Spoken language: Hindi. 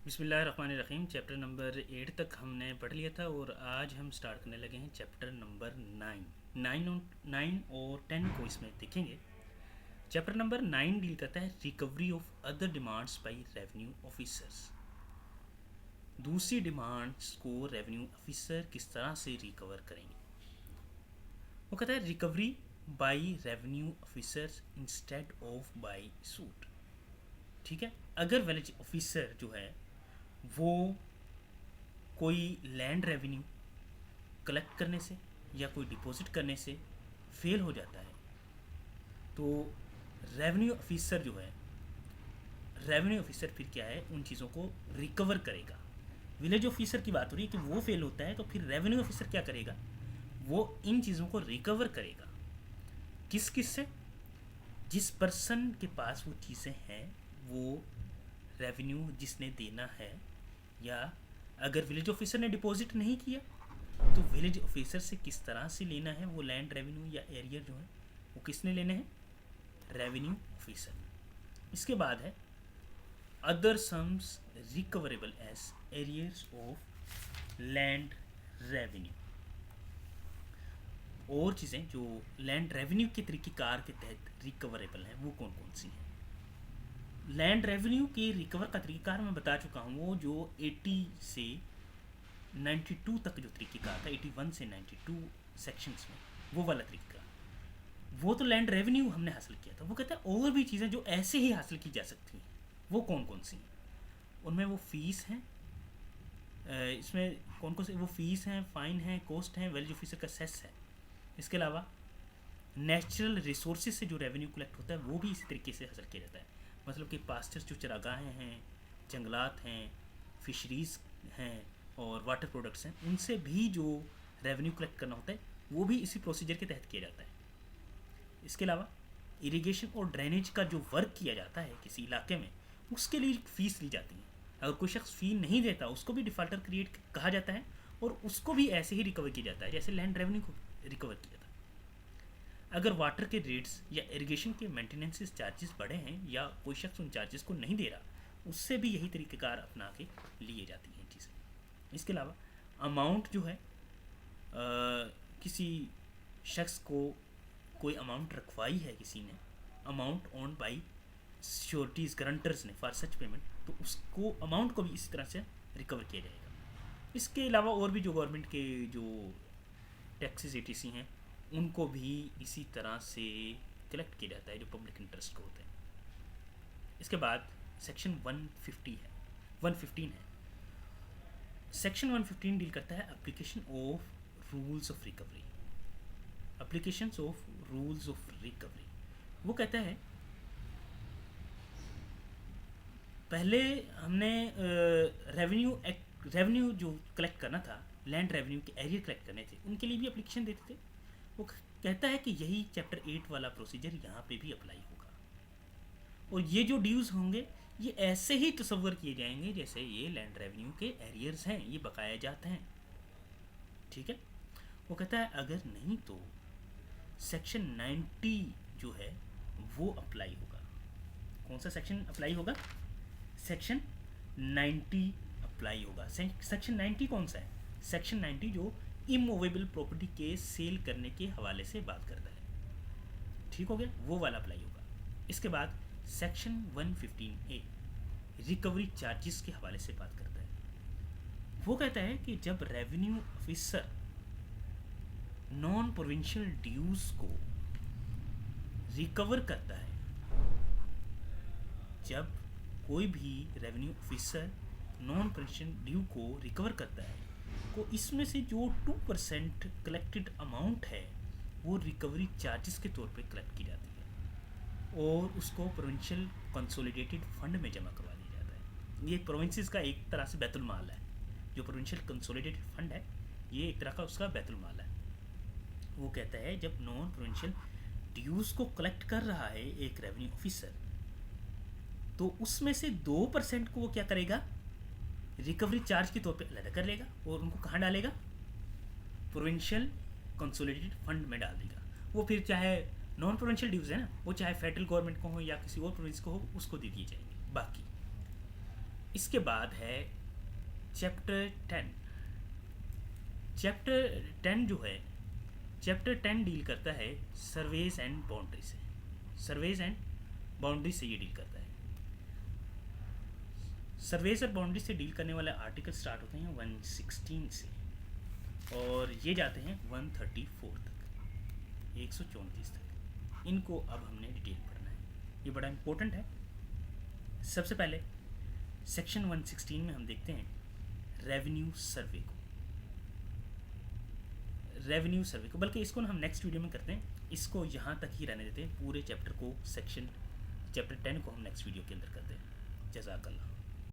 बिस्मिल्लाहिर्रहमानिर्रहीम। चैप्टर नंबर 8 तक हमने पढ़ लिया था और आज हम स्टार्ट करने लगे हैं चैप्टर नंबर 9 और 10 को इसमें देखेंगे। चैप्टर नंबर 9 डील करता है recovery of other demands by revenue officers. दूसरी डिमांड्स को रेवेन्यू ऑफिसर किस तरह से रिकवर करेंगे। वो कहता है recovery by revenue officers instead of by suit. ठीक है, अगर विलेज ऑफिसर जो है वो कोई लैंड रेवेन्यू कलेक्ट करने से या कोई डिपॉजिट करने से फेल हो जाता है तो रेवेन्यू ऑफिसर जो है, रेवेन्यू ऑफिसर फिर क्या है, उन चीज़ों को रिकवर करेगा। विलेज ऑफिसर की बात हो रही है कि वो फेल होता है तो फिर रेवेन्यू ऑफिसर क्या करेगा, वो इन चीज़ों को रिकवर करेगा। किस किस से? जिस पर्सन के पास वो चीज़ें हैं, वो रेवेन्यू जिसने देना है, या अगर विलेज ऑफिसर ने डिपॉजिट नहीं किया तो विलेज ऑफिसर से किस तरह से लेना है वो लैंड रेवेन्यू या एरियर जो है वो किसने लेने हैं, रेवेन्यू ऑफिसर। इसके बाद है other sums recoverable as arrears of land revenue. और चीज़ें जो लैंड रेवेन्यू के तरीक़ेकार के तहत रिकवरेबल हैं वो कौन कौन सी हैं। लैंड रेवेन्यू के रिकवर का तरीक़ाकार मैं बता चुका हूँ, वो जो 80 से 92 तक जो तरीक़ेकार था, 81 से 92 सेक्शंस में, वो वाला तरीक़ा, वो तो लैंड रेवेन्यू हमने हासिल किया था। वो कहता है और भी चीज़ें जो ऐसे ही हासिल की जा सकती हैं वो कौन कौन सी हैं। उनमें वो फ़ीस हैं, इसमें कौन कौन से वो फ़ीस हैं, फ़ाइन हैं, कॉस्ट हैं, विलेज ऑफिसर का सेस है। इसके अलावा नेचुरल रिसोर्सेज से जो रेवेन्यू कलेक्ट होता है वो भी इसी तरीके से हासिल किया जाता है। मतलब कि पास्चर्स जो चरागाहें हैं, जंगलात हैं, फिशरीज़ हैं और वाटर प्रोडक्ट्स हैं, उनसे भी जो रेवेन्यू कलेक्ट करना होता है वो भी इसी प्रोसीजर के तहत किया जाता है। इसके अलावा इरिगेशन और ड्रेनेज का जो वर्क किया जाता है किसी इलाके में, उसके लिए फ़ीस ली जाती है। अगर कोई शख्स फ़ी नहीं देता उसको भी डिफ़ाल्टर क्रिएट कहा जाता है और उसको भी ऐसे ही रिकवर किया जाता है जैसे लैंड रेवेन्यू को रिकवर किया था। अगर वाटर के रेट्स या इरिगेशन के मेंटेनेंस चार्जेस बढ़े हैं या कोई शख्स उन चार्जेस को नहीं दे रहा, उससे भी यही तरीक़ेकार अपना के लिए जाती हैं चीज़ें। इसके अलावा अमाउंट जो है, किसी शख्स को कोई अमाउंट रखवाई है किसी ने, amount own by sureties guarantors ने फॉर सच पेमेंट, तो उसको अमाउंट को भी इसी तरह से रिकवर किया जाएगा। इसके अलावा और भी जो गवर्नमेंट के जो टैक्सेस एटीसी हैं उनको भी इसी तरह से कलेक्ट किया जाता है जो पब्लिक इंटरेस्ट को होते हैं। इसके बाद सेक्शन 115 है। सेक्शन 115 डील करता है application of rules of recovery. Applications of rules of recovery, वो कहता है पहले हमने रेवेन्यू जो कलेक्ट करना था, लैंड रेवेन्यू के एरियर कलेक्ट करने थे, उनके लिए भी एप्लीकेशन देते थे। वो कहता है कि यही चैप्टर 8 वाला प्रोसीजर यहाँ पे भी अप्लाई होगा और ये जो ड्यूज़ होंगे ये ऐसे ही तस्वर किए जाएंगे जैसे ये लैंड रेवेन्यू के एरियर्स हैं, ये बकाया जाते हैं। ठीक है, वो कहता है अगर नहीं तो सेक्शन 90 जो है वो अप्लाई होगा। कौन सा सेक्शन अप्लाई होगा? सेक्शन 90 अप्लाई होगा। सेक्शन 90 कौन सा है? सेक्शन 90 जो इमूवेबल प्रॉपर्टी के सेल करने के हवाले से बात करता है। ठीक हो गया, वो वाला अप्लाई होगा। इसके बाद सेक्शन 115A रिकवरी चार्जेस के हवाले से बात करता है। वो कहता है कि जब revenue officer non provincial dues को रिकवर करता है, जब कोई भी revenue officer non provincial due को रिकवर करता है तो इसमें से जो 2% कलेक्टेड अमाउंट है वो रिकवरी चार्जेस के तौर पे कलेक्ट की जाती है और उसको प्रोविंशियल कंसोलिडेटेड फंड में जमा करवा दिया जाता है। ये प्रोविंसेस का एक तरह से बैतुल माल है। जो प्रोविंशियल कंसोलिडेटेड फंड है ये एक तरह का उसका बैतुल माल है। वो कहता है जब नॉन प्रोविंशियल ड्यूज़ को कलेक्ट कर रहा है एक रेवेन्यू ऑफिसर, तो उसमें से 2% को वो क्या करेगा, रिकवरी चार्ज के तौर पे अलग कर लेगा और उनको कहाँ डालेगा, प्रोविंशियल कंसोलिडेटेड फंड में डाल देगा। वो फिर चाहे नॉन प्रोविंशियल ड्यूज़ है ना, वो चाहे फेडरल गवर्नमेंट को हो या किसी और प्रोविंस को हो, उसको दे दिए जाएंगे। बाकी इसके बाद है चैप्टर 10। चैप्टर 10 जो है, चैप्टर 10 डील करता है सर्वेज एंड बाउंड्री से। सर्वेज एंड बाउंड्री से ये डील करता है। सर्वेज और बाउंड्री से डील करने वाले आर्टिकल स्टार्ट होते हैं 116 से और ये जाते हैं 134 तक, 134 तक। इनको अब हमने डिटेल पढ़ना है, ये बड़ा इम्पोर्टेंट है। सबसे पहले सेक्शन 116 में हम देखते हैं रेवेन्यू सर्वे को। रेवेन्यू सर्वे को, बल्कि इसको ना हम नेक्स्ट वीडियो में करते हैं, इसको यहाँ तक ही रहने देते हैं। पूरे चैप्टर को, सेक्शन चैप्टर 10 को हम नेक्स्ट वीडियो के अंदर करते हैं। जज़ाकल्लाह।